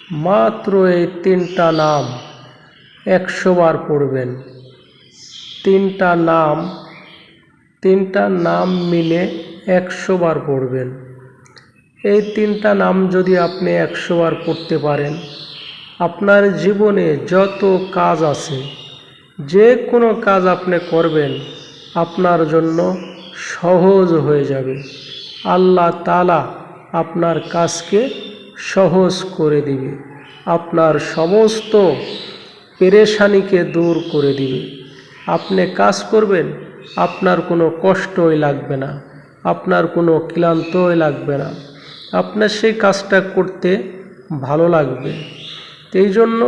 মাত্র এই তিনটা নাম 100 বার পড়বেন। তিনটা নাম মিলে 100 বার পড়বেন। এই তিনটা নাম যদি আপনি 100 বার পড়তে পারেন, আপনার জীবনে যত কাজ আছে, যে কোনো কাজ আপনি করবেন আপনার জন্য সহজ হয়ে যাবে। আল্লাহ তাআলা আপনার কাজকে সহজ করে দিবে, আপনার সমস্ত পেরেশানিকে দূর করে দিবে। আপনি কাজ করবেন, আপনার কোনো কষ্টই লাগবে না, আপনার কোনো ক্লান্তই লাগবে না, আপনার সেই কাজটা করতে ভালো লাগবে। এই জন্য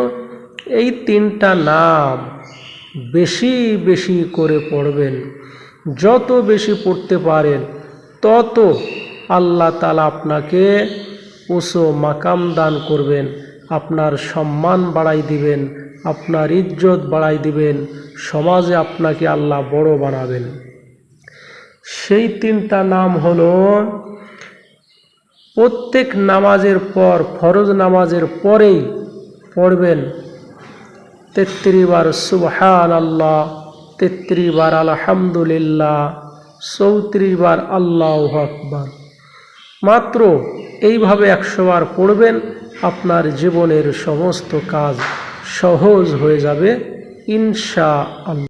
এই তিনটা নাম বেশি বেশি করে পড়বেন। যত বেশি পড়তে পারেন তত আল্লাহ তাআলা আপনাকে উঁচু মাকাম দান করবেন, আপনার সম্মান বাড়াই দিবেন, আপনার ইজ্জত বাড়াই দিবেন, সমাজে আপনাকে আল্লাহ বড় বানাবেন। সেই তিনটা নাম হলো, প্রত্যেক নামাজের পর, ফরজ নামাজের পরেই পড়বেন 33 বার সুবহানাল্লাহ, 33 বার আলহামদুলিল্লাহ, 34 বার আল্লাহু আকবার। মাত্র এইভাবে 100 বার পড়বেন, আপনার জীবনের সমস্ত কাজ সহজ হয়ে যাবে ইনশাআল্লাহ।